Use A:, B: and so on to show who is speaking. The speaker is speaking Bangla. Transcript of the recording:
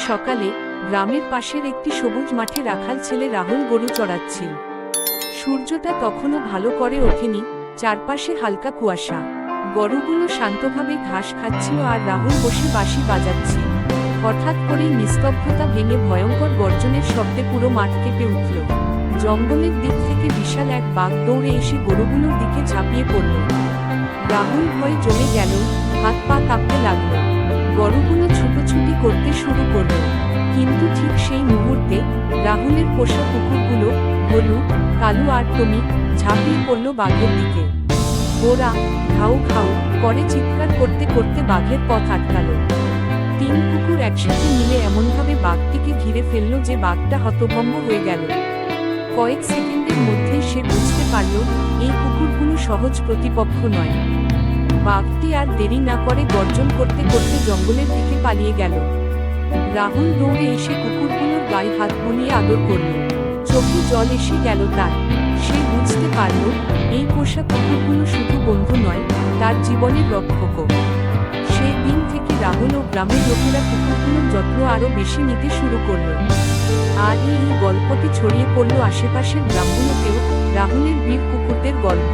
A: সকালে গ্রামের পাশের একটি সবুজ মাঠে রাখাল ছেলে রাহুল গরু চড়াচ্ছিল। সূর্যটা তখনও ভালো করে ওঠেনি, চারপাশে হালকা কুয়াশা। গরুগুলো শান্তভাবে ঘাস খাচ্ছিল আর রাহুল বসে বাঁশি বাজাচ্ছিল। হঠাৎ করেই নিস্তব্ধতা ভেঙে ভয়ঙ্কর গর্জনের শব্দে পুরো মাঠ কেঁপে উঠল। জঙ্গলের দিক থেকে বিশাল এক বাঘ দৌড়ে এসে গরুগুলোর দিকে ঝাঁপিয়ে পড়ল। রাহুল ভয়ে জমে গেল, হাত পা কাঁপতে লাগলো। গরুগুলো ছুটোছুটি করতে শুরু করল, কিন্তু ঠিক সেই মুহূর্তে রাহুলের পোষা কুকুরগুলো গোলু, কালু আর টমি ঝাঁপিয়ে পড়ল বাঘের দিকে। ওরা ঘাউ ঘাউ করে চিৎকার করতে করতে বাঘের পথ আটকালো। তিন কুকুর একসাথে মিলে এমনভাবে বাঘটিকে ঘিরে ফেলল যে বাঘটা হতভম্ব হয়ে গেল। কয়েক সেকেন্ডের মধ্যেই সে বুঝতে পারল এই কুকুরগুলো সহজ প্রতিপক্ষ নয়। বাঘটি আর দেরি না করে গর্জন করতে করতে জঙ্গলের দিকে পালিয়ে গেল। রাহুল দৌড়ে এসে কুকুরগুলোর গায়ে হাত বুলিয়ে আদর করল। চোখে জল এসে গেল তার। সে বুঝতে পারল এই পোষা কুকুরগুলো শুধু বন্ধু নয়, তার জীবনের রক্ষকও। সেই দিন থেকে রাহুল ও গ্রামের লোকেরা কুকুরগুলোর যত্ন আরও বেশি নিতে শুরু করল। আর এই গল্পটি ছড়িয়ে পড়ল আশেপাশের গ্রামগুলোতেও, রাহুলের বীর কুকুরদের গল্প।